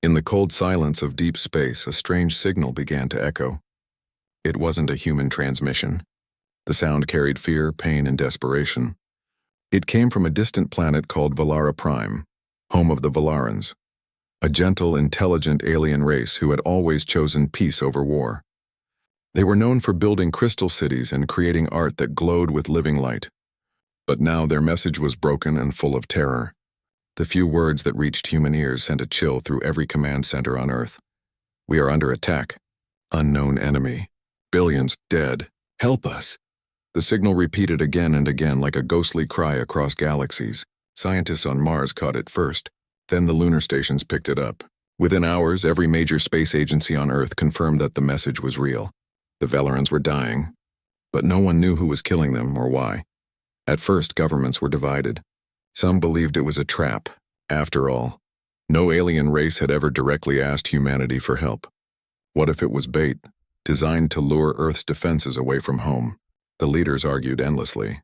In the cold silence of deep space, a strange signal began to echo. It wasn't a human transmission. The sound carried fear, pain, and desperation. It came from a distant planet called Valara Prime, home of the Valarans, a gentle, intelligent alien race who had always chosen peace over war. They were known for building crystal cities and creating art that glowed with living light. But now their message was broken and full of terror. The few words that reached human ears sent a chill through every command center on Earth. We are under attack. Unknown enemy. Billions dead. Help us. The signal repeated again and again like a ghostly cry across galaxies. Scientists on Mars caught it first. Then the lunar stations picked it up. Within hours, every major space agency on Earth confirmed that the message was real. The Valarans were dying, but no one knew who was killing them or why. At first, governments were divided. Some believed it was a trap. After all, no alien race had ever directly asked humanity for help. What if it was bait, designed to lure Earth's defenses away from home? The leaders argued endlessly.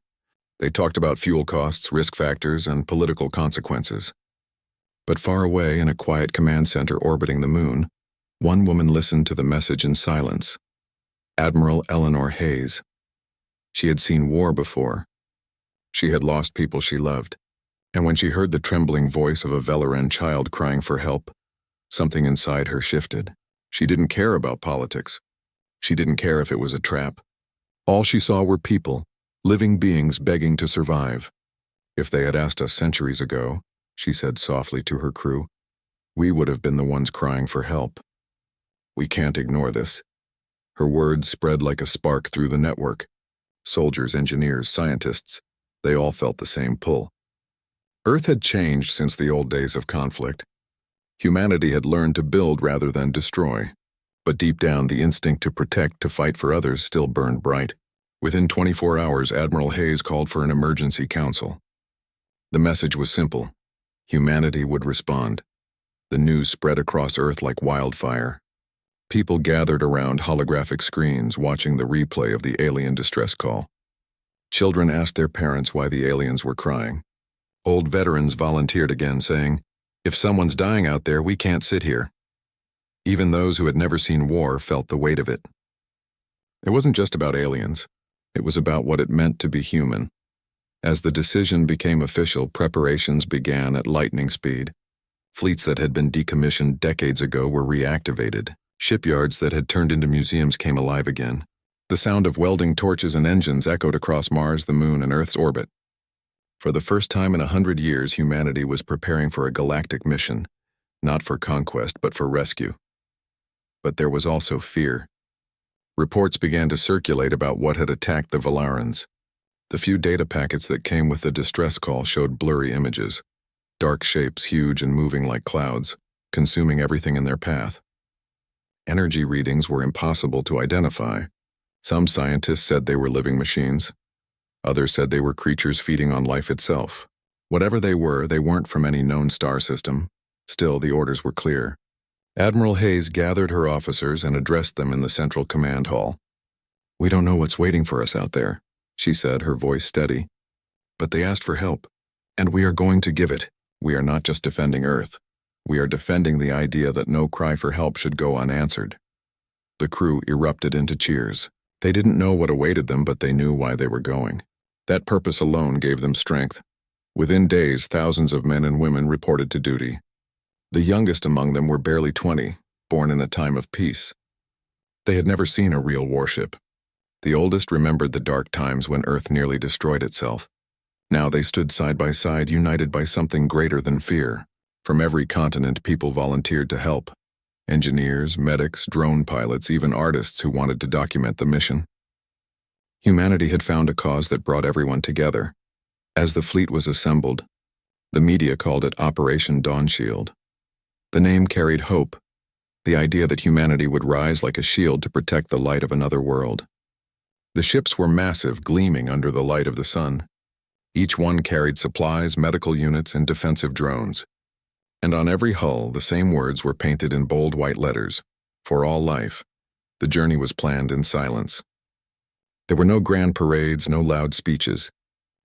They talked about fuel costs, risk factors, and political consequences. But far away in a quiet command center orbiting the moon, one woman listened to the message in silence. Admiral Eleanor Hayes. She had seen war before. She had lost people she loved. And when she heard the trembling voice of a Velaran child crying for help, something inside her shifted. She didn't care about politics. She didn't care if it was a trap. All she saw were people, living beings begging to survive. If they had asked us centuries ago, she said softly to her crew, we would have been the ones crying for help. We can't ignore this. Her words spread like a spark through the network. Soldiers, engineers, scientists, they all felt the same pull. Earth had changed since the old days of conflict. Humanity had learned to build rather than destroy. But deep down, the instinct to protect, to fight for others, still burned bright. Within 24 hours, Admiral Hayes called for an emergency council. The message was simple. Humanity would respond. The news spread across Earth like wildfire. People gathered around holographic screens, watching the replay of the alien distress call. Children asked their parents why the aliens were crying. Old veterans volunteered again, saying, if someone's dying out there, we can't sit here. Even those who had never seen war felt the weight of it. It wasn't just about aliens. It was about what it meant to be human. As the decision became official, preparations began at lightning speed. Fleets that had been decommissioned decades ago were reactivated. Shipyards that had turned into museums came alive again. The sound of welding torches and engines echoed across Mars, the Moon, and Earth's orbit. For the first time in 100 years, humanity was preparing for a galactic mission, not for conquest, but for rescue. But there was also fear. Reports began to circulate about what had attacked the Valarans. The few data packets that came with the distress call showed blurry images, dark shapes huge and moving like clouds, consuming everything in their path. Energy readings were impossible to identify. Some scientists said they were living machines. Others said they were creatures feeding on life itself. Whatever they weren't from any known star system. Still, the orders were clear. Admiral Hayes gathered her officers and addressed them in the central command hall. We don't know what's waiting for us out there, she said, her voice steady. But they asked for help, and we are going to give it. We are not just defending Earth. We are defending the idea that no cry for help should go unanswered. The crew erupted into cheers. They didn't know what awaited them, but they knew why they were going. That purpose alone gave them strength. Within days, thousands of men and women reported to duty. The youngest among them were barely 20, born in a time of peace. They had never seen a real warship. The oldest remembered the dark times when Earth nearly destroyed itself. Now they stood side by side, united by something greater than fear. From every continent, people volunteered to help. Engineers, medics, drone pilots, even artists who wanted to document the mission. Humanity had found a cause that brought everyone together. As the fleet was assembled, the media called it Operation Dawn Shield. The name carried hope, the idea that humanity would rise like a shield to protect the light of another world. The ships were massive, gleaming under the light of the sun. Each one carried supplies, medical units, and defensive drones. And on every hull, the same words were painted in bold white letters. For all life, the journey was planned in silence. There were no grand parades, no loud speeches,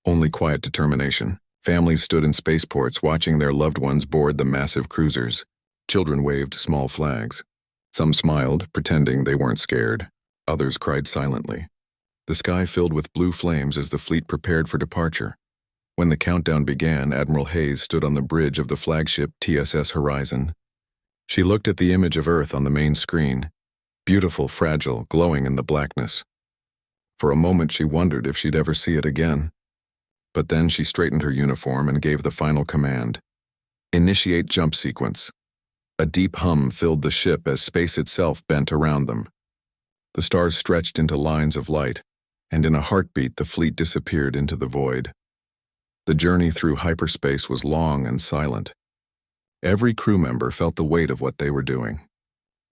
only quiet determination. Families stood in spaceports watching their loved ones board the massive cruisers. Children waved small flags. Some smiled, pretending they weren't scared. Others cried silently. The sky filled with blue flames as the fleet prepared for departure. When the countdown began, Admiral Hayes stood on the bridge of the flagship TSS Horizon. She looked at the image of Earth on the main screen, beautiful, fragile, glowing in the blackness. For a moment she wondered if she'd ever see it again. But then she straightened her uniform and gave the final command. Initiate jump sequence. A deep hum filled the ship as space itself bent around them. The stars stretched into lines of light, and in a heartbeat the fleet disappeared into the void. The journey through hyperspace was long and silent. Every crew member felt the weight of what they were doing.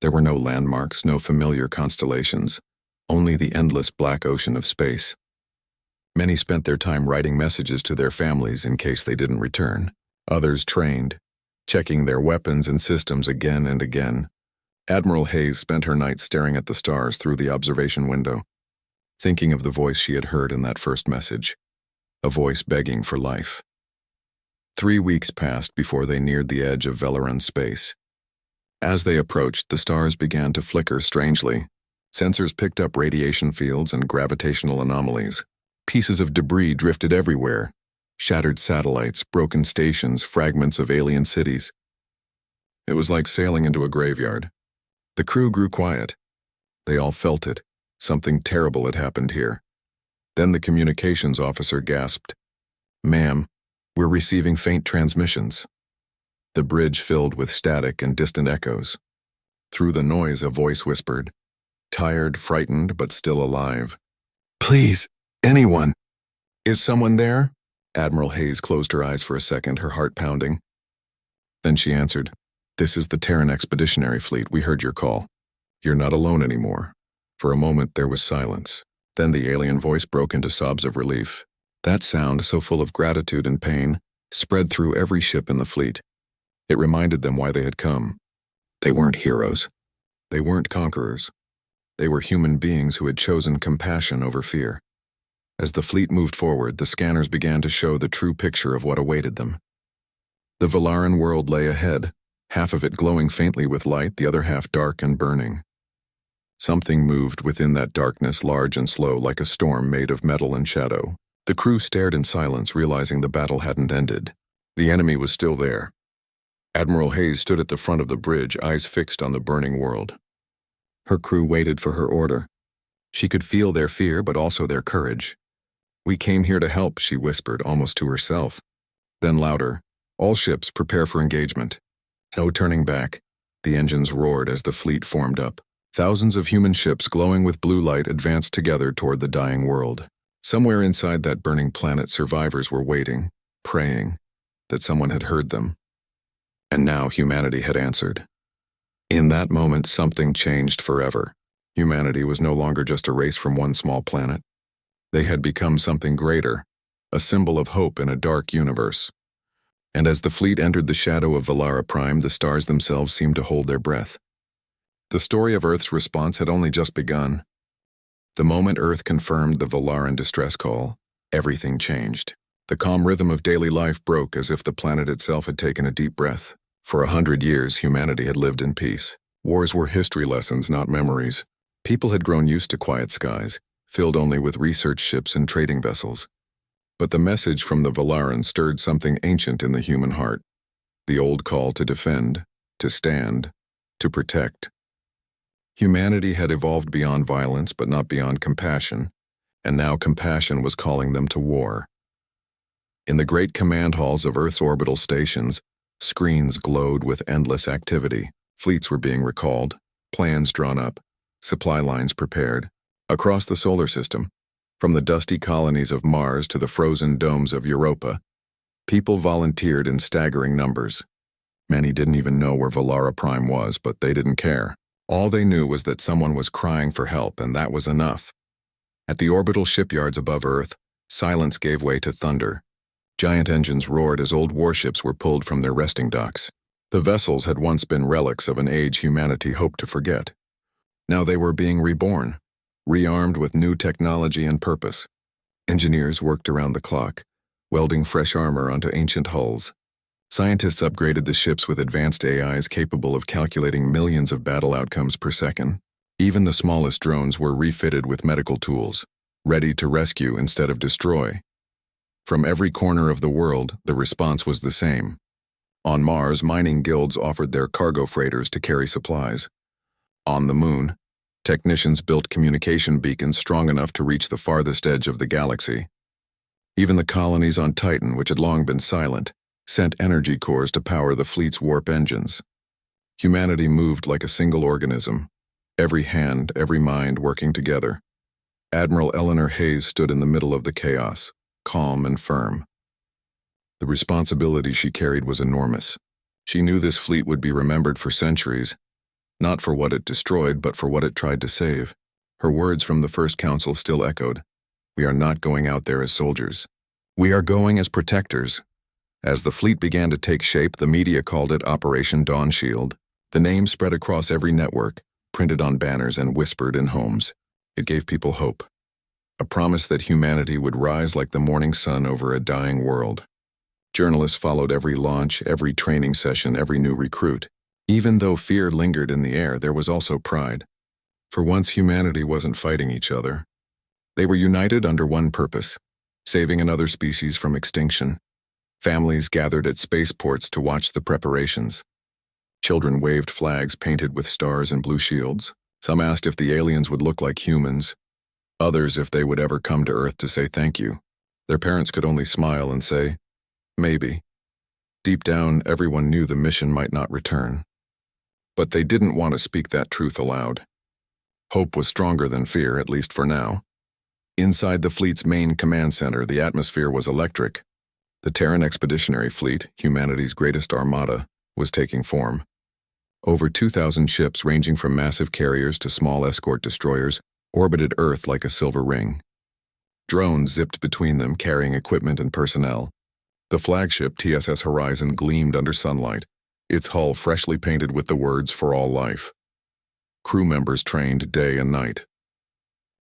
There were no landmarks, no familiar constellations, only the endless black ocean of space. Many spent their time writing messages to their families in case they didn't return. Others trained, checking their weapons and systems again and again. Admiral Hayes spent her nights staring at the stars through the observation window, thinking of the voice she had heard in that first message, a voice begging for life. 3 weeks passed before they neared the edge of Velaran space. As they approached, the stars began to flicker strangely. Sensors picked up radiation fields and gravitational anomalies. Pieces of debris drifted everywhere. Shattered satellites, broken stations, fragments of alien cities. It was like sailing into a graveyard. The crew grew quiet. They all felt it. Something terrible had happened here. Then the communications officer gasped, "Ma'am, we're receiving faint transmissions." The bridge filled with static and distant echoes. Through the noise, a voice whispered, tired, frightened, but still alive. "Please, anyone. Is someone there?" Admiral Hayes closed her eyes for a second, her heart pounding. Then she answered, "This is the Terran Expeditionary Fleet. We heard your call. You're not alone anymore." For a moment there was silence. Then the alien voice broke into sobs of relief. That sound, so full of gratitude and pain, spread through every ship in the fleet. It reminded them why they had come. They weren't heroes. They weren't conquerors. They were human beings who had chosen compassion over fear. As the fleet moved forward, the scanners began to show the true picture of what awaited them. The Velaran world lay ahead, half of it glowing faintly with light, the other half dark and burning. Something moved within that darkness, large and slow, like a storm made of metal and shadow. The crew stared in silence, realizing the battle hadn't ended. The enemy was still there. Admiral Hayes stood at the front of the bridge, eyes fixed on the burning world. Her crew waited for her order. She could feel their fear, but also their courage. "We came here to help," she whispered, almost to herself. Then louder, "All ships, prepare for engagement." No turning back. The engines roared as the fleet formed up. Thousands of human ships glowing with blue light advanced together toward the dying world. Somewhere inside that burning planet, survivors were waiting, praying that someone had heard them. And now humanity had answered. In that moment, something changed forever. Humanity was no longer just a race from one small planet. They had become something greater, a symbol of hope in a dark universe. And as the fleet entered the shadow of Valara Prime, the stars themselves seemed to hold their breath. The story of Earth's response had only just begun. The moment Earth confirmed the Valaran distress call, everything changed. The calm rhythm of daily life broke as if the planet itself had taken a deep breath. For 100 years, humanity had lived in peace. Wars were history lessons, not memories. People had grown used to quiet skies, filled only with research ships and trading vessels. But the message from the Valaran stirred something ancient in the human heart. The old call to defend, to stand, to protect. Humanity had evolved beyond violence, but not beyond compassion, and now compassion was calling them to war. In the great command halls of Earth's orbital stations, screens glowed with endless activity. Fleets were being recalled, plans drawn up, supply lines prepared. Across the solar system, from the dusty colonies of Mars to the frozen domes of Europa, people volunteered in staggering numbers. Many didn't even know where Valara Prime was, but they didn't care. All they knew was that someone was crying for help, and that was enough. At the orbital shipyards above Earth, silence gave way to thunder. Giant engines roared as old warships were pulled from their resting docks. The vessels had once been relics of an age humanity hoped to forget. Now they were being reborn, rearmed with new technology and purpose. Engineers worked around the clock, welding fresh armor onto ancient hulls. Scientists upgraded the ships with advanced AIs capable of calculating millions of battle outcomes per second. Even the smallest drones were refitted with medical tools, ready to rescue instead of destroy. From every corner of the world, the response was the same. On Mars, mining guilds offered their cargo freighters to carry supplies. On the Moon, technicians built communication beacons strong enough to reach the farthest edge of the galaxy. Even the colonies on Titan, which had long been silent, sent energy cores to power the fleet's warp engines. Humanity moved like a single organism, every hand, every mind working together. Admiral Eleanor Hayes stood in the middle of the chaos, calm and firm. The responsibility she carried was enormous. She knew this fleet would be remembered for centuries, not for what it destroyed, but for what it tried to save. Her words from the first council still echoed. We are not going out there as soldiers. We are going as protectors. As the fleet began to take shape, the media called it Operation Dawn Shield. The name spread across every network, printed on banners and whispered in homes. It gave people hope. A promise that humanity would rise like the morning sun over a dying world. Journalists followed every launch, every training session, every new recruit. Even though fear lingered in the air, there was also pride. For once, humanity wasn't fighting each other. They were united under one purpose, saving another species from extinction. Families gathered at spaceports to watch the preparations. Children waved flags painted with stars and blue shields. Some asked if the aliens would look like humans. Others if they would ever come to Earth to say thank you. Their parents could only smile and say, maybe. Deep down, everyone knew the mission might not return. But they didn't want to speak that truth aloud. Hope was stronger than fear, at least for now. Inside the fleet's main command center, the atmosphere was electric. The Terran Expeditionary Fleet, humanity's greatest armada, was taking form. Over 2,000 ships, ranging from massive carriers to small escort destroyers, orbited Earth like a silver ring. Drones zipped between them, carrying equipment and personnel. The flagship TSS Horizon gleamed under sunlight, its hull freshly painted with the words "For All Life." Crew members trained day and night.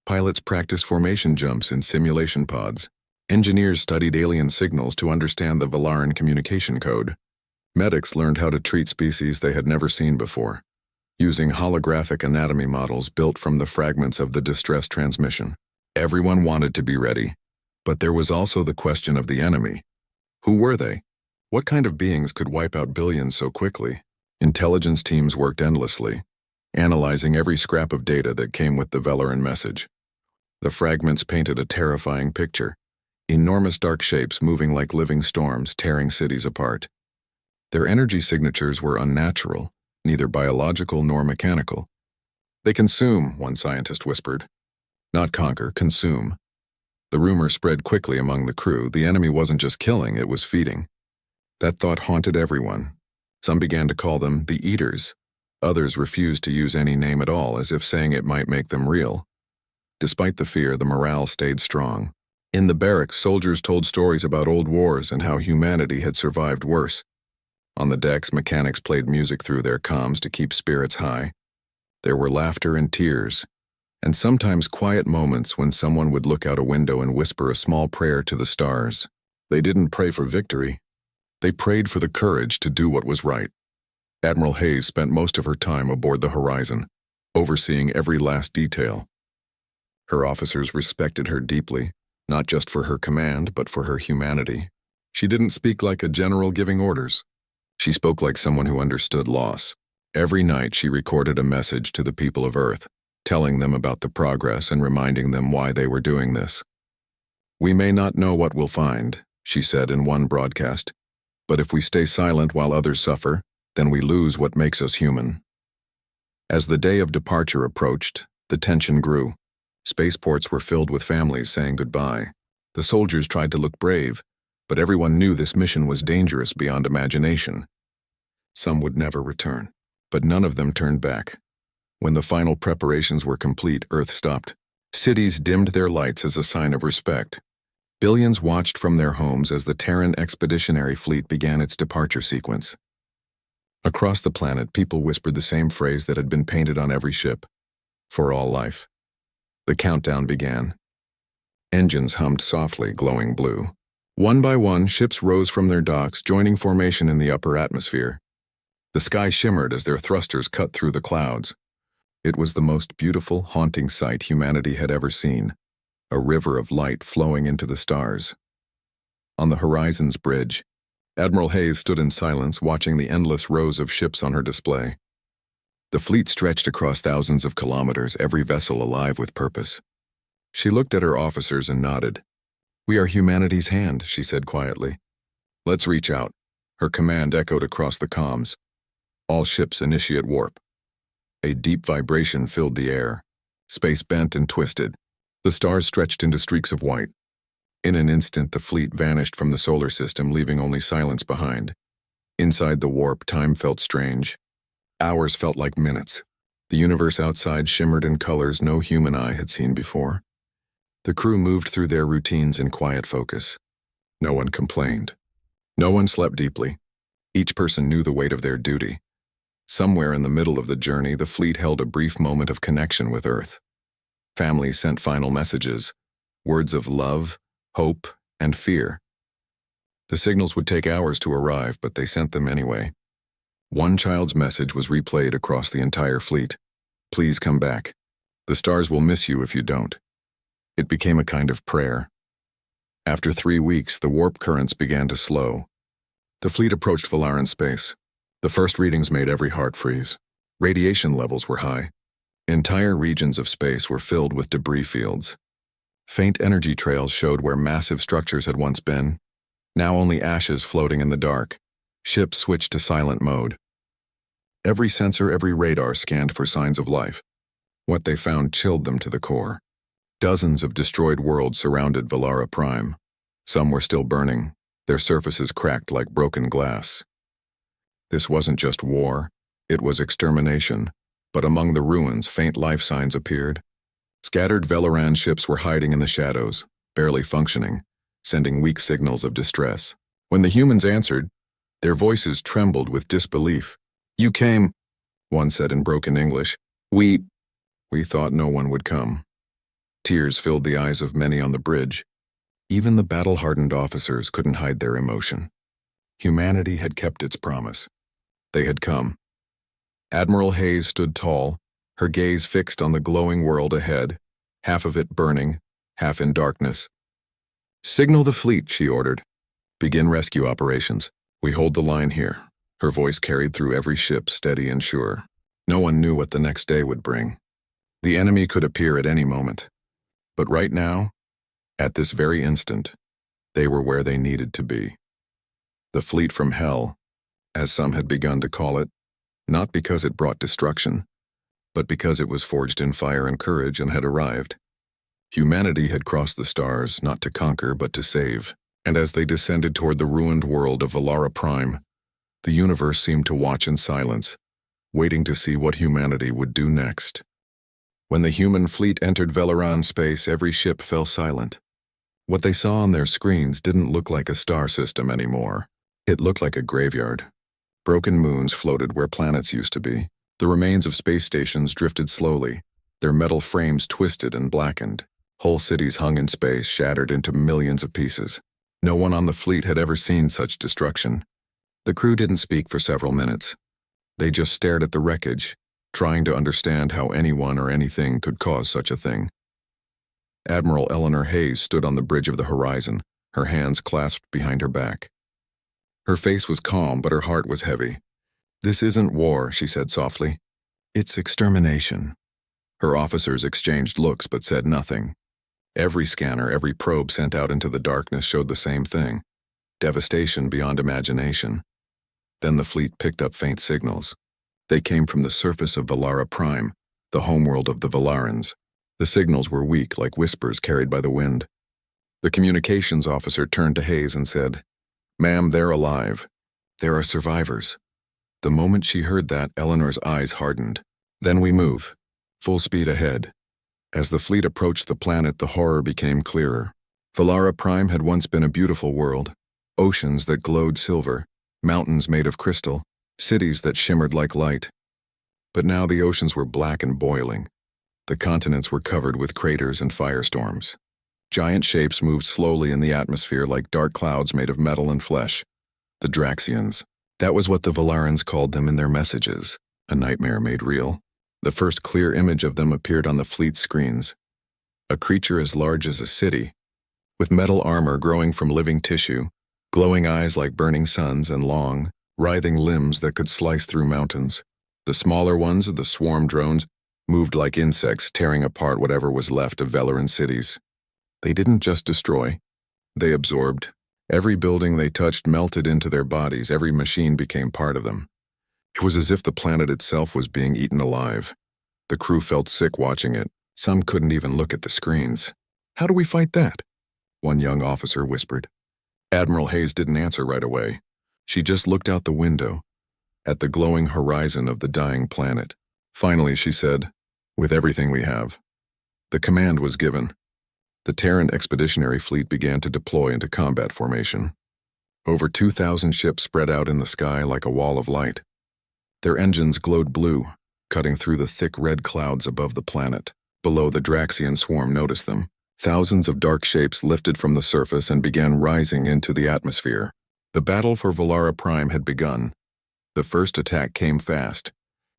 Pilots practiced formation jumps in simulation pods. Engineers studied alien signals to understand the Valaran communication code. Medics learned how to treat species they had never seen before, using holographic anatomy models built from the fragments of the distress transmission. Everyone wanted to be ready, but there was also the question of the enemy. Who were they? What kind of beings could wipe out billions so quickly? Intelligence teams worked endlessly, analyzing every scrap of data that came with the Valaran message. The fragments painted a terrifying picture, enormous dark shapes moving like living storms, tearing cities apart. Their energy signatures were unnatural, neither biological nor mechanical. They consume, one scientist whispered. Not conquer, consume. The rumor spread quickly among the crew. The enemy wasn't just killing, it was feeding. That thought haunted everyone. Some began to call them the Eaters. Others refused to use any name at all, as if saying it might make them real. Despite the fear, the morale stayed strong. In the barracks, soldiers told stories about old wars and how humanity had survived worse. On the decks, mechanics played music through their comms to keep spirits high. There were laughter and tears, and sometimes quiet moments when someone would look out a window and whisper a small prayer to the stars. They didn't pray for victory. They prayed for the courage to do what was right. Admiral Hayes spent most of her time aboard the Horizon, overseeing every last detail. Her officers respected her deeply, not just for her command, but for her humanity. She didn't speak like a general giving orders. She spoke like someone who understood loss. Every night she recorded a message to the people of Earth, telling them about the progress and reminding them why they were doing this. We may not know what we'll find, she said in one broadcast, but if we stay silent while others suffer, then we lose what makes us human. As the day of departure approached, the tension grew. Spaceports were filled with families saying goodbye. The soldiers tried to look brave, but everyone knew this mission was dangerous beyond imagination. Some would never return, but none of them turned back. When the final preparations were complete, Earth stopped. Cities dimmed their lights as a sign of respect. Billions watched from their homes as the Terran Expeditionary Fleet began its departure sequence. Across the planet, people whispered the same phrase that had been painted on every ship: "For all life." The countdown began. Engines hummed softly, glowing blue. One by one, ships rose from their docks, joining formation in the upper atmosphere. The sky shimmered as their thrusters cut through the clouds. It was the most beautiful, haunting sight humanity had ever seen, a river of light flowing into the stars. On the horizon's bridge, Admiral Hayes stood in silence, watching the endless rows of ships on her display. The fleet stretched across thousands of kilometers, every vessel alive with purpose. She looked at her officers and nodded. "We are humanity's hand," she said quietly. "Let's reach out." Her command echoed across the comms. "All ships initiate warp." A deep vibration filled the air. Space bent and twisted. The stars stretched into streaks of white. In an instant, the fleet vanished from the solar system, leaving only silence behind. Inside the warp, time felt strange. Hours felt like minutes. The universe outside shimmered in colors no human eye had seen before. The crew moved through their routines in quiet focus. No one complained. No one slept deeply. Each person knew the weight of their duty. Somewhere in the middle of the journey, the fleet held a brief moment of connection with Earth. Families sent final messages, words of love, hope, and fear. The signals would take hours to arrive, but they sent them anyway. One child's message was replayed across the entire fleet. "Please come back. The stars will miss you if you don't." It became a kind of prayer. After 3 weeks, the warp currents began to slow. The fleet approached Valaran space. The first readings made every heart freeze. Radiation levels were high. Entire regions of space were filled with debris fields. Faint energy trails showed where massive structures had once been. Now only ashes floating in the dark. Ships switched to silent mode. Every sensor, every radar scanned for signs of life. What they found chilled them to the core. Dozens of destroyed worlds surrounded Valara Prime. Some were still burning, their surfaces cracked like broken glass. This wasn't just war, it was extermination, but among the ruins, faint life signs appeared. Scattered Velaran ships were hiding in the shadows, barely functioning, sending weak signals of distress. When the humans answered, their voices trembled with disbelief. "You came," one said in broken English. We thought no one would come." Tears filled the eyes of many on the bridge. Even the battle-hardened officers couldn't hide their emotion. Humanity had kept its promise. They had come. Admiral Hayes stood tall, her gaze fixed on the glowing world ahead, half of it burning, half in darkness. "Signal the fleet," she ordered. "Begin rescue operations. We hold the line here." Her voice carried through every ship, steady and sure. No one knew what the next day would bring. The enemy could appear at any moment. But right now, at this very instant, they were where they needed to be. The fleet from hell, as some had begun to call it, not because it brought destruction, but because it was forged in fire and courage and had arrived. Humanity had crossed the stars, not to conquer, but to save. And as they descended toward the ruined world of Valara Prime, the universe seemed to watch in silence, waiting to see what humanity would do next. When the human fleet entered Velaran space, every ship fell silent. What they saw on their screens didn't look like a star system anymore. It looked like a graveyard. Broken moons floated where planets used to be. The remains of space stations drifted slowly, their metal frames twisted and blackened. Whole cities hung in space, shattered into millions of pieces. No one on the fleet had ever seen such destruction. The crew didn't speak for several minutes. They just stared at the wreckage, trying to understand how anyone or anything could cause such a thing. Admiral Eleanor Hayes stood on the bridge of the horizon, her hands clasped behind her back. Her face was calm, but her heart was heavy. "This isn't war," she said softly. "It's extermination." Her officers exchanged looks but said nothing. Every scanner, every probe sent out into the darkness showed the same thing: devastation beyond imagination. Then the fleet picked up faint signals. They came from the surface of Valara Prime, the homeworld of the Valarans. The signals were weak, like whispers carried by the wind. The communications officer turned to Hayes and said, "Ma'am, they're alive. There are survivors." The moment she heard that, Eleanor's eyes hardened. "Then we move. Full speed ahead." As the fleet approached the planet, the horror became clearer. Valara Prime had once been a beautiful world. Oceans that glowed silver, mountains made of crystal, cities that shimmered like light. But now the oceans were black and boiling. The continents were covered with craters and firestorms. Giant shapes moved slowly in the atmosphere like dark clouds made of metal and flesh. The Draxians. That was what the Valarans called them in their messages, a nightmare made real. The first clear image of them appeared on the fleet screens. A creature as large as a city, with metal armor growing from living tissue, glowing eyes like burning suns, and long, writhing limbs that could slice through mountains. The smaller ones, the swarm drones, moved like insects, tearing apart whatever was left of Velaran cities. They didn't just destroy, they absorbed. Every building they touched melted into their bodies, every machine became part of them. It was as if the planet itself was being eaten alive. The crew felt sick watching it. Some couldn't even look at the screens. "How do we fight that?" one young officer whispered. Admiral Hayes didn't answer right away. She just looked out the window, at the glowing horizon of the dying planet. Finally, she said, "With everything we have." The command was given. The Terran Expeditionary Fleet began to deploy into combat formation. Over 2,000 ships spread out in the sky like a wall of light. Their engines glowed blue, cutting through the thick red clouds above the planet. Below, the Draxian swarm noticed them. Thousands of dark shapes lifted from the surface and began rising into the atmosphere. The battle for Valara Prime had begun. The first attack came fast.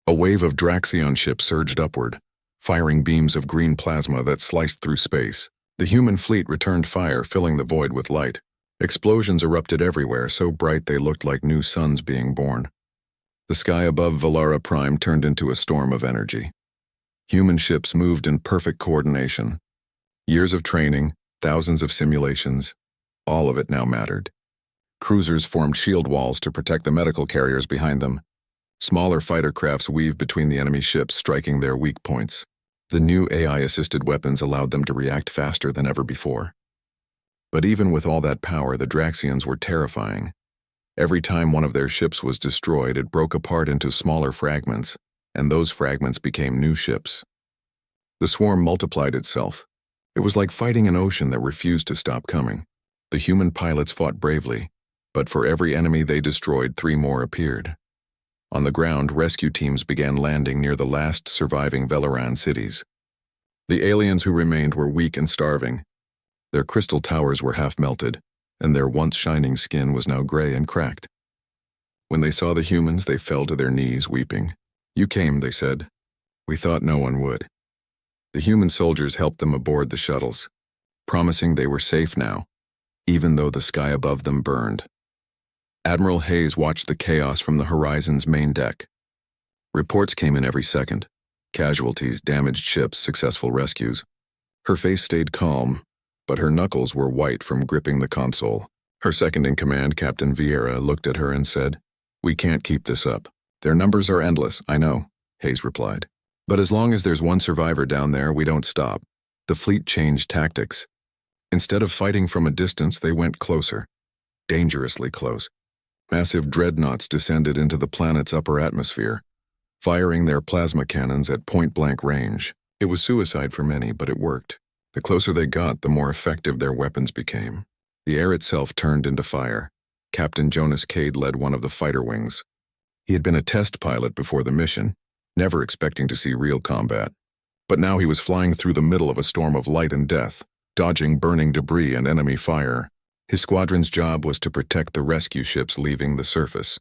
A wave of Draxion ships surged upward, firing beams of green plasma that sliced through space. The human fleet returned fire, filling the void with light. Explosions erupted everywhere, so bright they looked like new suns being born. The sky above Valara Prime turned into a storm of energy. Human ships moved in perfect coordination. Years of training, thousands of simulations, all of it now mattered. Cruisers formed shield walls to protect the medical carriers behind them. Smaller fighter crafts weaved between the enemy ships, striking their weak points. The new AI-assisted weapons allowed them to react faster than ever before. But even with all that power, the Draxians were terrifying. Every time one of their ships was destroyed, it broke apart into smaller fragments, and those fragments became new ships. The swarm multiplied itself. It was like fighting an ocean that refused to stop coming. The human pilots fought bravely, but for every enemy they destroyed, 3 more appeared. On the ground, rescue teams began landing near the last surviving Velaran cities. The aliens who remained were weak and starving. Their crystal towers were half melted, and their once shining skin was now gray and cracked. When they saw the humans, they fell to their knees, weeping. "You came," they said. "We thought no one would." The human soldiers helped them aboard the shuttles, promising they were safe now, even though the sky above them burned. Admiral Hayes watched the chaos from the Horizon's main deck. Reports came in every second. Casualties, damaged ships, successful rescues. Her face stayed calm, but her knuckles were white from gripping the console. Her second-in-command, Captain Vieira, looked at her and said, "We can't keep this up." "Their numbers are endless, I know," Hayes replied. "But as long as there's one survivor down there, we don't stop." The fleet changed tactics. Instead of fighting from a distance, they went closer. Dangerously close. Massive dreadnoughts descended into the planet's upper atmosphere, firing their plasma cannons at point-blank range. It was suicide for many, but it worked. The closer they got, the more effective their weapons became. The air itself turned into fire. Captain Jonas Cade led one of the fighter wings. He had been a test pilot before the mission, never expecting to see real combat. But now he was flying through the middle of a storm of light and death, dodging burning debris and enemy fire. His squadron's job was to protect the rescue ships leaving the surface.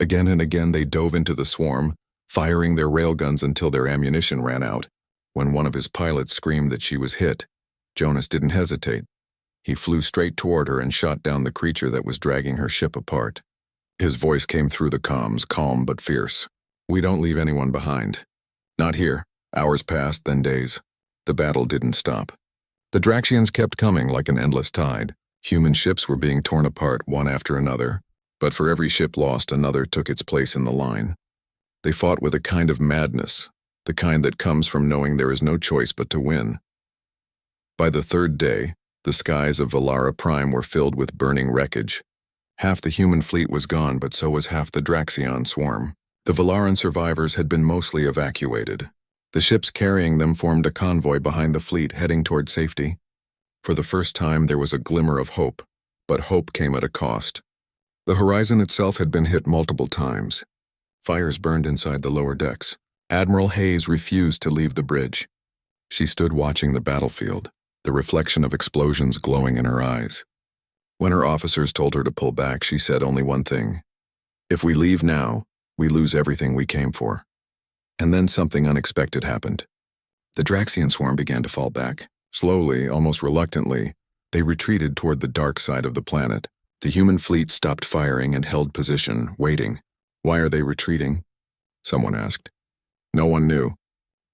Again and again they dove into the swarm, firing their railguns until their ammunition ran out. When one of his pilots screamed that she was hit, Jonas didn't hesitate. He flew straight toward her and shot down the creature that was dragging her ship apart. His voice came through the comms, calm but fierce. "We don't leave anyone behind. Not here." Hours passed, then days. The battle didn't stop. The Draxians kept coming like an endless tide. Human ships were being torn apart one after another, but for every ship lost, another took its place in the line. They fought with a kind of madness, the kind that comes from knowing there is no choice but to win. By the 3rd day, the skies of Valara Prime were filled with burning wreckage. Half the human fleet was gone, but so was half the Draxion swarm. The Valaran survivors had been mostly evacuated. The ships carrying them formed a convoy behind the fleet, heading toward safety. For the first time, there was a glimmer of hope, but hope came at a cost. The horizon itself had been hit multiple times. Fires burned inside the lower decks. Admiral Hayes refused to leave the bridge. She stood watching the battlefield. the reflection of explosions glowing in her eyes. When her officers told her to pull back, she said only one thing: "If we leave now, we lose everything we came for." And then something unexpected happened. The Draxian swarm began to fall back. Slowly, almost reluctantly, they retreated toward the dark side of the planet. The human fleet stopped firing and held position, waiting. "Why are they retreating?" someone asked. No one knew.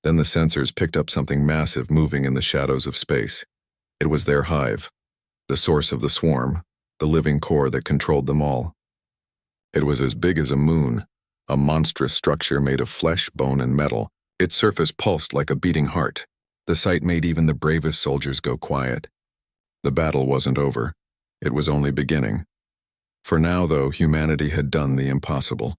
Then the sensors picked up something massive moving in the shadows of space. It was their hive, the source of the swarm, the living core that controlled them all. It was as big as a moon, a monstrous structure made of flesh, bone, and metal. Its surface pulsed like a beating heart. The sight made even the bravest soldiers go quiet. The battle wasn't over. It was only beginning. For now, though, humanity had done the impossible.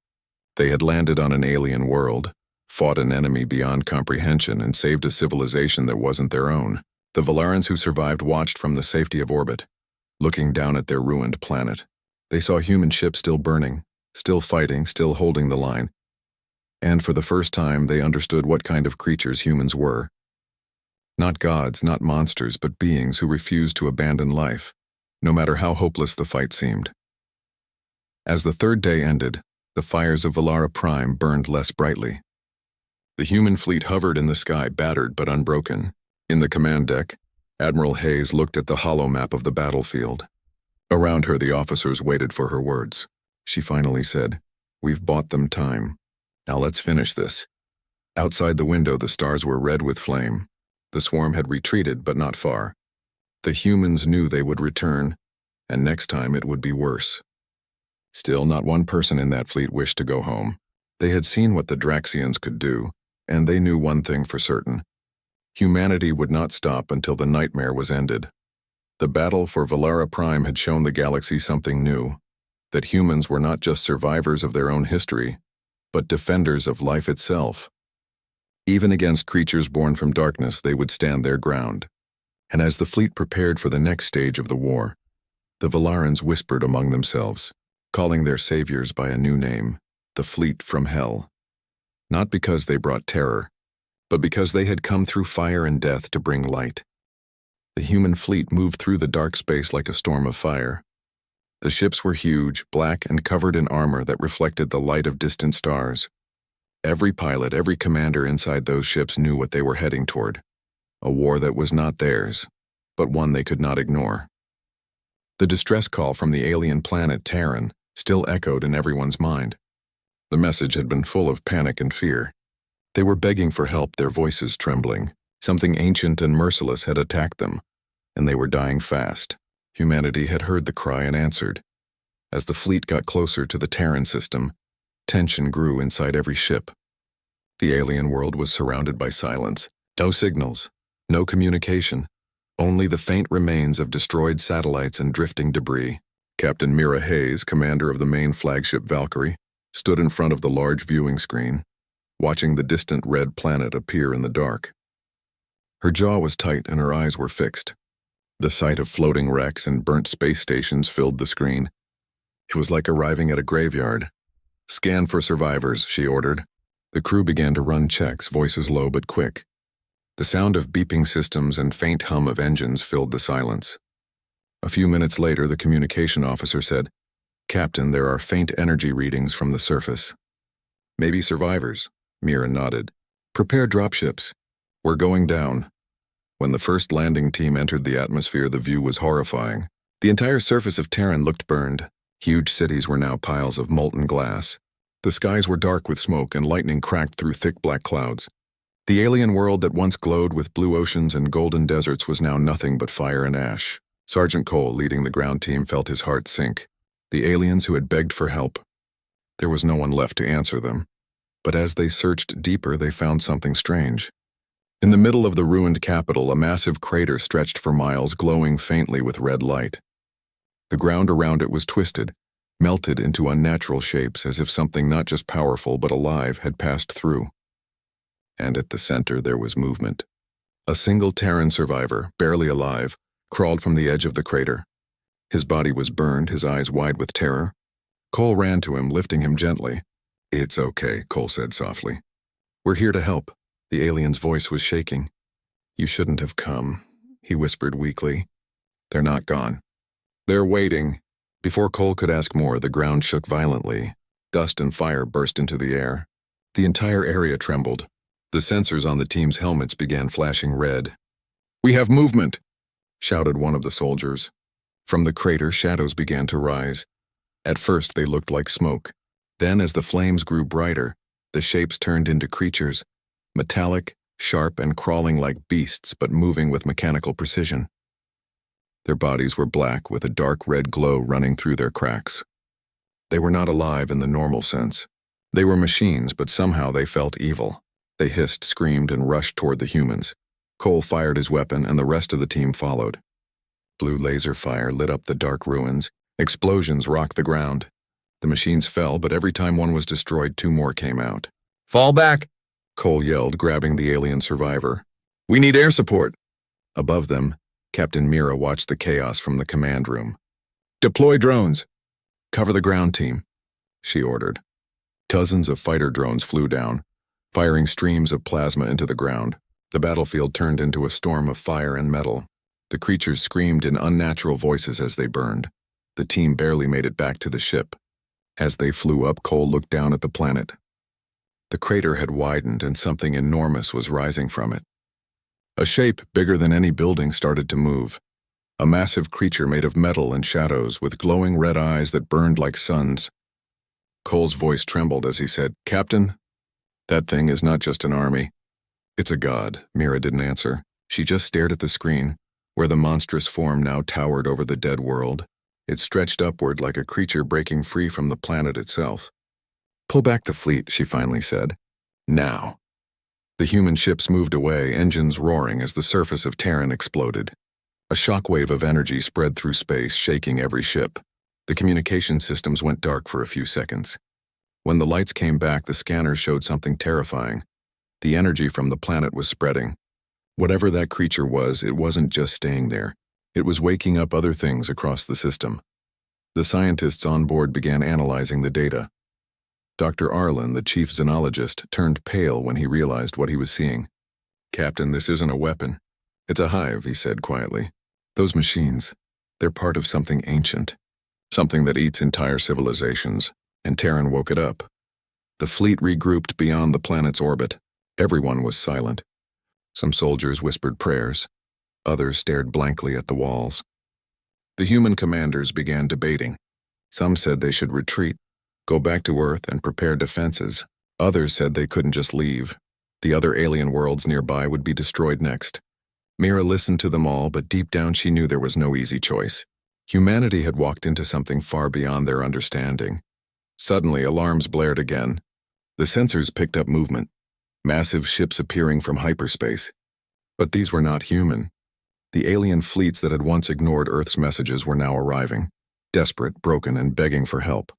They had landed on an alien world, fought an enemy beyond comprehension, and saved a civilization that wasn't their own. The Valarans who survived watched from the safety of orbit, looking down at their ruined planet. They saw human ships still burning, still fighting, still holding the line. And for the first time, they understood what kind of creatures humans were. Not gods, not monsters, but beings who refused to abandon life, no matter how hopeless the fight seemed. As the third day ended, the fires of Valara Prime burned less brightly. The human fleet hovered in the sky, battered but unbroken. In the command deck, Admiral Hayes looked at the hollow map of the battlefield. Around her, the officers waited for her words. She finally said, "We've bought them time. Now let's finish this." Outside the window, the stars were red with flame. The swarm had retreated, but not far. The humans knew they would return, and next time it would be worse. Still, not one person in that fleet wished to go home. They had seen what the Draxians could do, and they knew one thing for certain. Humanity would not stop until the nightmare was ended. The battle for Valara Prime had shown the galaxy something new, that humans were not just survivors of their own history, but defenders of life itself. Even against creatures born from darkness, they would stand their ground. And as the fleet prepared for the next stage of the war, the Valarans whispered among themselves, calling their saviors by a new name, the Fleet from Hell. Not because they brought terror, but because they had come through fire and death to bring light. The human fleet moved through the dark space like a storm of fire. The ships were huge, black, and covered in armor that reflected the light of distant stars. Every pilot, every commander inside those ships knew what they were heading toward. A war that was not theirs, but one they could not ignore. The distress call from the alien planet Terran still echoed in everyone's mind. The message had been full of panic and fear. They were begging for help, their voices trembling. Something ancient and merciless had attacked them, and they were dying fast. Humanity had heard the cry and answered. As the fleet got closer to the Terran system, tension grew inside every ship. The alien world was surrounded by silence. No signals, no communication, only the faint remains of destroyed satellites and drifting debris. Captain Mira Hayes, commander of the main flagship Valkyrie, stood in front of the large viewing screen, watching the distant red planet appear in the dark. Her jaw was tight and her eyes were fixed. The sight of floating wrecks and burnt space stations filled the screen. It was like arriving at a graveyard. "Scan for survivors," she ordered. The crew began to run checks, voices low but quick. The sound of beeping systems and faint hum of engines filled the silence. A few minutes later, the communication officer said, "Captain, there are faint energy readings from the surface." "Maybe survivors," Mira nodded. "Prepare dropships. We're going down." When the first landing team entered the atmosphere, the view was horrifying. The entire surface of Terran looked burned. Huge cities were now piles of molten glass. The skies were dark with smoke and lightning cracked through thick black clouds. The alien world that once glowed with blue oceans and golden deserts was now nothing but fire and ash. Sergeant Cole, leading the ground team, felt his heart sink. The aliens who had begged for help. There was no one left to answer them. But as they searched deeper, they found something strange. In the middle of the ruined capital, a massive crater stretched for miles, glowing faintly with red light. The ground around it was twisted, melted into unnatural shapes, as if something not just powerful but alive had passed through. And at the center there was movement. A single Terran survivor, barely alive, crawled from the edge of the crater. His body was burned, his eyes wide with terror. Cole ran to him, lifting him gently. "It's okay," Cole said softly. "We're here to help." The alien's voice was shaking. "You shouldn't have come. he whispered weakly. They're not gone. They're waiting. Before Cole could ask more, the ground shook violently. Dust and fire burst into the air. The entire area trembled. The sensors on the team's helmets began flashing red. "We have movement!" shouted one of the soldiers. From the crater, shadows began to rise. At first, they looked like smoke. Then, as the flames grew brighter, the shapes turned into creatures, metallic, sharp, and crawling like beasts, but moving with mechanical precision. Their bodies were black, with a dark red glow running through their cracks. They were not alive in the normal sense. They were machines, but somehow they felt evil. They hissed, screamed, and rushed toward the humans. Cole fired his weapon, and the rest of the team followed. Blue laser fire lit up the dark ruins. Explosions rocked the ground. The machines fell, but every time one was destroyed, 2 more came out. "Fall back!" Cole yelled, grabbing the alien survivor. "We need air support!" Above them, Captain Mira watched the chaos from the command room. "Deploy drones! Cover the ground team," she ordered. Dozens of fighter drones flew down, firing streams of plasma into the ground. The battlefield turned into a storm of fire and metal. The creatures screamed in unnatural voices as they burned. The team barely made it back to the ship. As they flew up, Cole looked down at the planet. The crater had widened and something enormous was rising from it. A shape bigger than any building started to move. A massive creature made of metal and shadows with glowing red eyes that burned like suns. Cole's voice trembled as he said, "Captain, that thing is not just an army. It's a god." Mira didn't answer. She just stared at the screen, where the monstrous form now towered over the dead world. It stretched upward like a creature breaking free from the planet itself. "Pull back the fleet," she finally said. "Now." The human ships moved away, engines roaring as the surface of Terran exploded. A shockwave of energy spread through space, shaking every ship. The communication systems went dark for a few seconds. When the lights came back, the scanners showed something terrifying. The energy from the planet was spreading. Whatever that creature was, it wasn't just staying there. It was waking up other things across the system. The scientists on board began analyzing the data. Dr. Arlen, the chief xenologist, turned pale when he realized what he was seeing. "Captain, this isn't a weapon. It's a hive," he said quietly. "Those machines, they're part of something ancient. Something that eats entire civilizations." And Terran woke it up. The fleet regrouped beyond the planet's orbit. Everyone was silent. Some soldiers whispered prayers. Others stared blankly at the walls. The human commanders began debating. Some said they should retreat, go back to Earth and prepare defenses. Others said they couldn't just leave. The other alien worlds nearby would be destroyed next. Mira listened to them all, but deep down she knew there was no easy choice. Humanity had walked into something far beyond their understanding. Suddenly, alarms blared again. The sensors picked up movement. Massive ships appearing from hyperspace. But these were not human. The alien fleets that had once ignored Earth's messages were now arriving, desperate, broken, and begging for help.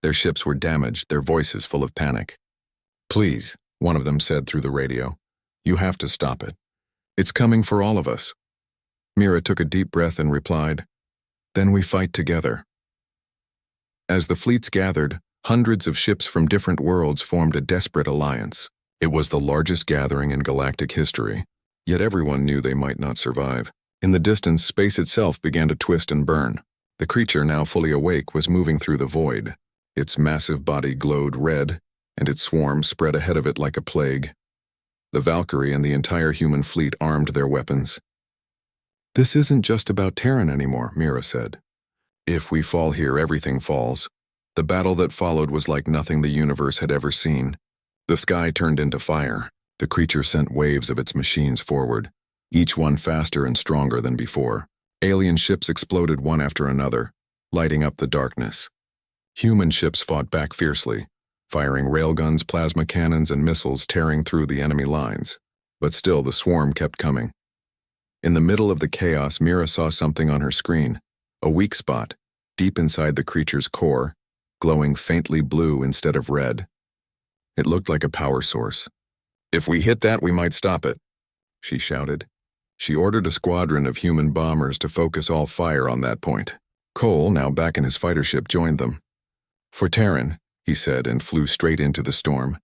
Their ships were damaged, their voices full of panic. "Please," one of them said through the radio, "you have to stop it. It's coming for all of us." Mira took a deep breath and replied, "Then we fight together." As the fleets gathered, hundreds of ships from different worlds formed a desperate alliance. It was the largest gathering in galactic history, yet everyone knew they might not survive. In the distance, space itself began to twist and burn. The creature, now fully awake, was moving through the void. Its massive body glowed red, and its swarm spread ahead of it like a plague. The Valkyrie and the entire human fleet armed their weapons. "This isn't just about Terran anymore," Mira said. "If we fall here, everything falls." The battle that followed was like nothing the universe had ever seen. The sky turned into fire. The creature sent waves of its machines forward, each one faster and stronger than before. Alien ships exploded one after another, lighting up the darkness. Human ships fought back fiercely, firing railguns, plasma cannons, and missiles tearing through the enemy lines. But still, the swarm kept coming. In the middle of the chaos, Mira saw something on her screen, a weak spot, deep inside the creature's core, glowing faintly blue instead of red. It looked like a power source. "If we hit that, we might stop it," she shouted. She ordered a squadron of human bombers to focus all fire on that point. Cole, now back in his fighter ship, joined them. "For Terran," he said, and flew straight into the storm.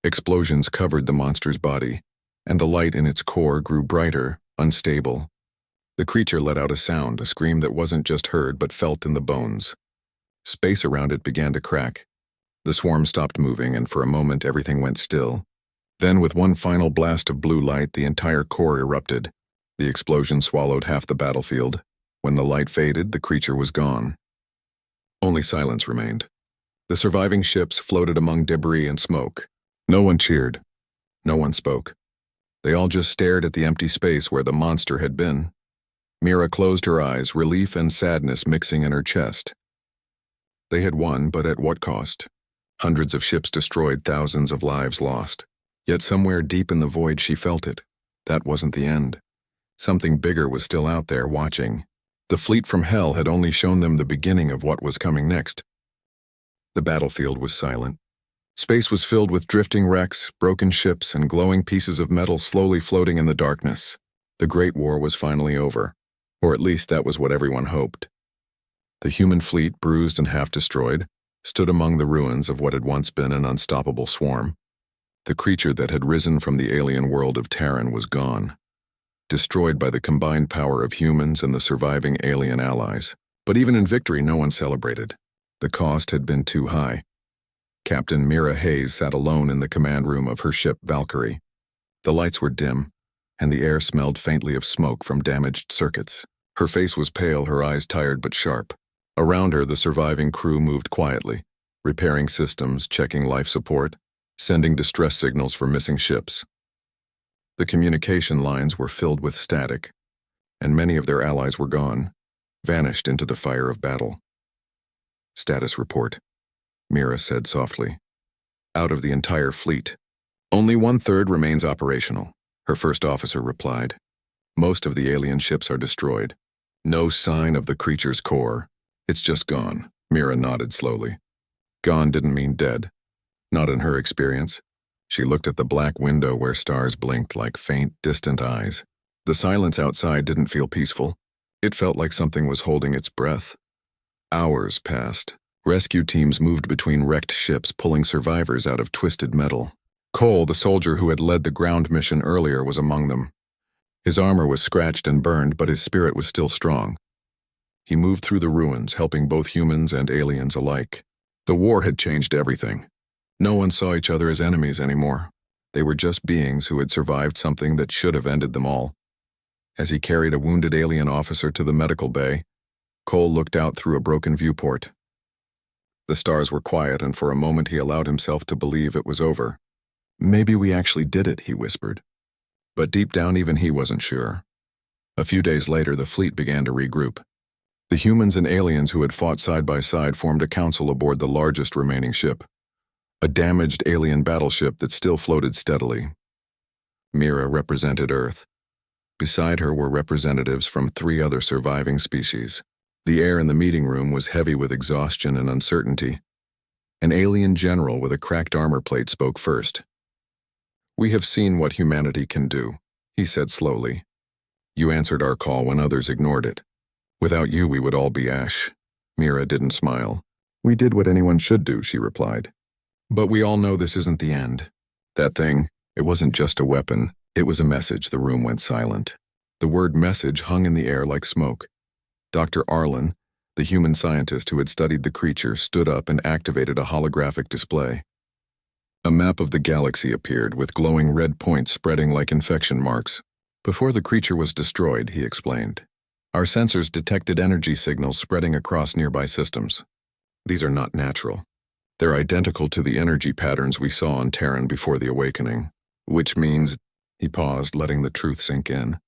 Explosions covered the monster's body, and the light in its core grew brighter, unstable. The creature let out a sound, a scream that wasn't just heard but felt in the bones. Space around it began to crack. The swarm stopped moving, and for a moment everything went still. Then, with one final blast of blue light, the entire core erupted. The explosion swallowed half the battlefield. When the light faded, the creature was gone. Only silence remained. The surviving ships floated among debris and smoke. No one cheered. No one spoke. They all just stared at the empty space where the monster had been. Mira closed her eyes, relief and sadness mixing in her chest. They had won, but at what cost? Hundreds of ships destroyed, thousands of lives lost. Yet somewhere deep in the void she felt it. That wasn't the end. Something bigger was still out there, watching. The fleet from hell had only shown them the beginning of what was coming next. The battlefield was silent. Space was filled with drifting wrecks, broken ships, and glowing pieces of metal slowly floating in the darkness. The Great War was finally over. Or at least that was what everyone hoped. The human fleet, bruised and half-destroyed, stood among the ruins of what had once been an unstoppable swarm. The creature that had risen from the alien world of Terran was gone, destroyed by the combined power of humans and the surviving alien allies. But even in victory, no one celebrated. The cost had been too high. Captain Mira Hayes sat alone in the command room of her ship Valkyrie. The lights were dim, and the air smelled faintly of smoke from damaged circuits. Her face was pale, her eyes tired but sharp. Around her, the surviving crew moved quietly, repairing systems, checking life support, sending distress signals for missing ships. The communication lines were filled with static, and many of their allies were gone, vanished into the fire of battle. "Status report," Mira said softly. "Out of the entire fleet, only 1/3 remains operational," her first officer replied. "Most of the alien ships are destroyed. No sign of the creature's core. It's just gone." Mira nodded slowly. Gone didn't mean dead. Not in her experience. She looked at the black window where stars blinked like faint, distant eyes. The silence outside didn't feel peaceful. It felt like something was holding its breath. Hours passed. Rescue teams moved between wrecked ships, pulling survivors out of twisted metal. Cole, the soldier who had led the ground mission earlier, was among them. His armor was scratched and burned, but his spirit was still strong. He moved through the ruins, helping both humans and aliens alike. The war had changed everything. No one saw each other as enemies anymore. They were just beings who had survived something that should have ended them all. As he carried a wounded alien officer to the medical bay, Cole looked out through a broken viewport. The stars were quiet, and for a moment he allowed himself to believe it was over. "Maybe we actually did it," he whispered. But deep down, even he wasn't sure. A few days later, the fleet began to regroup. The humans and aliens who had fought side by side formed a council aboard the largest remaining ship, a damaged alien battleship that still floated steadily. Mira represented Earth. Beside her were representatives from 3 other surviving species. The air in the meeting room was heavy with exhaustion and uncertainty. An alien general with a cracked armor plate spoke first. "We have seen what humanity can do," he said slowly. "You answered our call when others ignored it. Without you, we would all be ash." Mira didn't smile. "We did what anyone should do," she replied. "But we all know this isn't the end. That thing, it wasn't just a weapon. It was a message." The room went silent. The word message hung in the air like smoke. Dr. Arlen, the human scientist who had studied the creature, stood up and activated a holographic display. A map of the galaxy appeared, with glowing red points spreading like infection marks. "Before the creature was destroyed," he explained, "our sensors detected energy signals spreading across nearby systems. These are not natural. They're identical to the energy patterns we saw on Terran before the awakening. Which means," he paused, letting the truth sink in,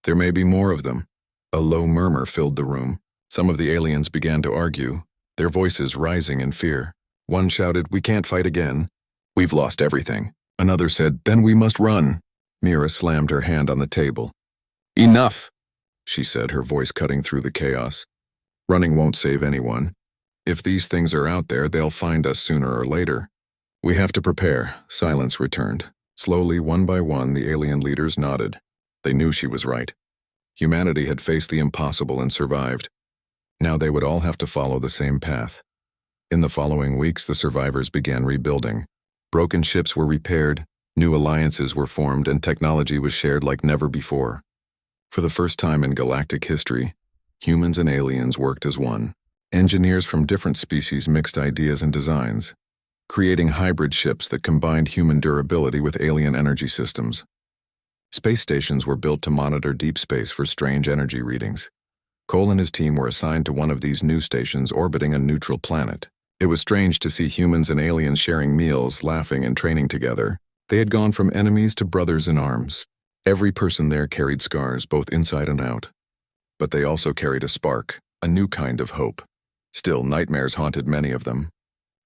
"there may be more of them." A low murmur filled the room. Some of the aliens began to argue, their voices rising in fear. One shouted, "We can't fight again. We've lost everything." Another said, "Then we must run." Mira slammed her hand on the table. "Enough," she said, her voice cutting through the chaos. "Running won't save anyone. If these things are out there, they'll find us sooner or later. We have to prepare." Silence returned. Slowly, one by one, the alien leaders nodded. They knew she was right. Humanity had faced the impossible and survived. Now they would all have to follow the same path. In the following weeks, the survivors began rebuilding. Broken ships were repaired, new alliances were formed, and technology was shared like never before. For the first time in galactic history, humans and aliens worked as one. Engineers from different species mixed ideas and designs, creating hybrid ships that combined human durability with alien energy systems. Space stations were built to monitor deep space for strange energy readings. Cole and his team were assigned to one of these new stations orbiting a neutral planet. It was strange to see humans and aliens sharing meals, laughing, and training together. They had gone from enemies to brothers in arms. Every person there carried scars, both inside and out. But they also carried a spark, a new kind of hope. Still, nightmares haunted many of them.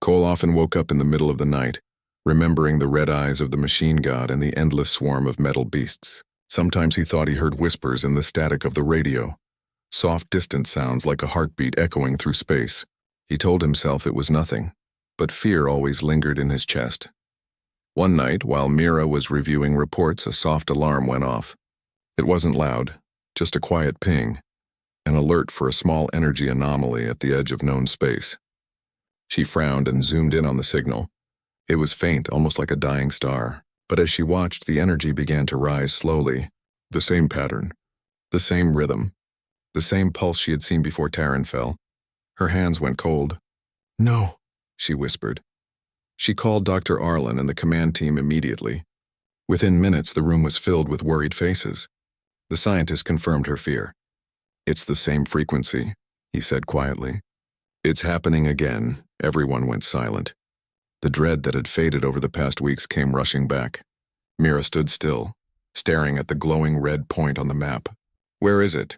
Cole often woke up in the middle of the night, remembering the red eyes of the machine god and the endless swarm of metal beasts. Sometimes he thought he heard whispers in the static of the radio, soft, distant sounds like a heartbeat echoing through space. He told himself it was nothing, but fear always lingered in his chest. One night, while Mira was reviewing reports, a soft alarm went off. It wasn't loud, just a quiet ping, an alert for a small energy anomaly at the edge of known space. She frowned and zoomed in on the signal. It was faint, almost like a dying star, but as she watched, the energy began to rise slowly. The same pattern, the same rhythm, the same pulse she had seen before Taryn fell. Her hands went cold. "No," she whispered. She called Dr. Arlen and the command team immediately. Within minutes, the room was filled with worried faces. The scientist confirmed her fear. "It's the same frequency," he said quietly. "It's happening again." Everyone went silent. The dread that had faded over the past weeks came rushing back. Mira stood still, staring at the glowing red point on the map. "Where is it?"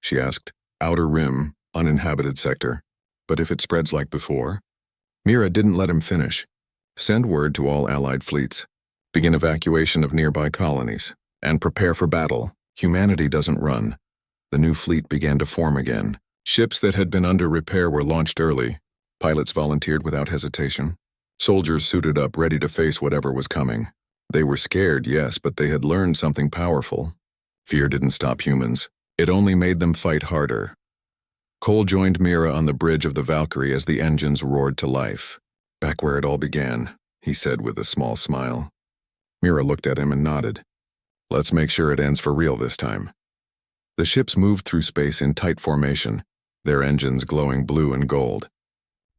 she asked. "Outer rim, uninhabited sector. But if it spreads like before?" Mira didn't let him finish. "Send word to all allied fleets. Begin evacuation of nearby colonies. And prepare for battle. Humanity doesn't run." The new fleet began to form again. Ships that had been under repair were launched early. Pilots volunteered without hesitation. Soldiers suited up, ready to face whatever was coming. They were scared, yes, but they had learned something powerful. Fear didn't stop humans. It only made them fight harder. Cole joined Mira on the bridge of the Valkyrie as the engines roared to life. "Back where it all began," he said with a small smile. Mira looked at him and nodded. "Let's make sure it ends for real this time." The ships moved through space in tight formation, their engines glowing blue and gold.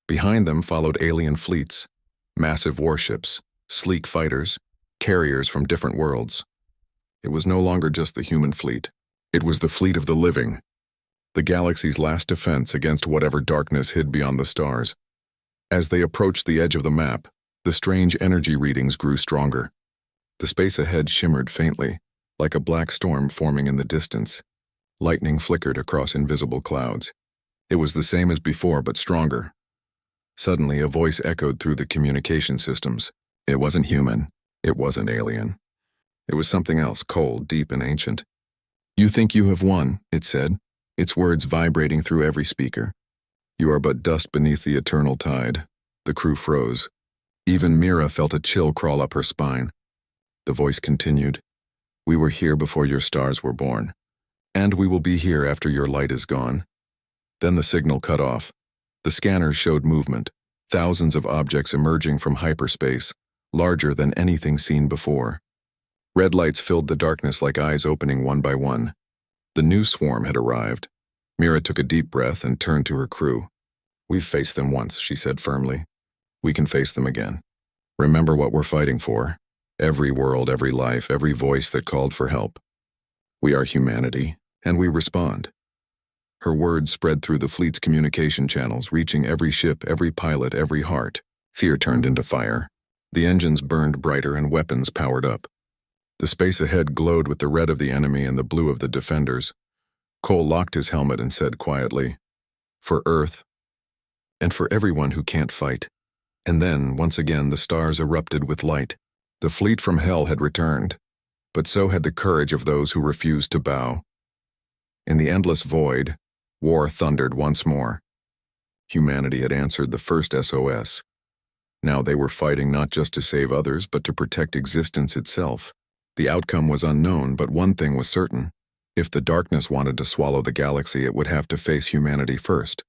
Behind them followed alien fleets, massive warships, sleek fighters, carriers from different worlds. It was no longer just the human fleet. It was the fleet of the living, the galaxy's last defense against whatever darkness hid beyond the stars. As they approached the edge of the map, the strange energy readings grew stronger. The space ahead shimmered faintly, like a black storm forming in the distance. Lightning flickered across invisible clouds. It was the same as before, but stronger. Suddenly, a voice echoed through the communication systems. It wasn't human. It wasn't alien. It was something else, cold, deep, and ancient. "You think you have won," it said, its words vibrating through every speaker. "You are but dust beneath the eternal tide." The crew froze. Even Mira felt a chill crawl up her spine. The voice continued. "We were here before your stars were born, and we will be here after your light is gone." Then the signal cut off. The scanners showed movement, thousands of objects emerging from hyperspace, larger than anything seen before. Red lights filled the darkness like eyes opening one by one. The new swarm had arrived. Mira took a deep breath and turned to her crew. "We've faced them once," she said firmly. "We can face them again. Remember what we're fighting for. Every world, every life, every voice that called for help. We are humanity, and we respond." Her words spread through the fleet's communication channels, reaching every ship, every pilot, every heart. Fear turned into fire. The engines burned brighter and weapons powered up. The space ahead glowed with the red of the enemy and the blue of the defenders. Cole locked his helmet and said quietly, "For Earth, and for everyone who can't fight." And then, once again, the stars erupted with light. The fleet from hell had returned, but so had the courage of those who refused to bow. In the endless void, war thundered once more. Humanity had answered the first SOS. Now they were fighting not just to save others, but to protect existence itself. The outcome was unknown, but one thing was certain. If the darkness wanted to swallow the galaxy, it would have to face humanity first.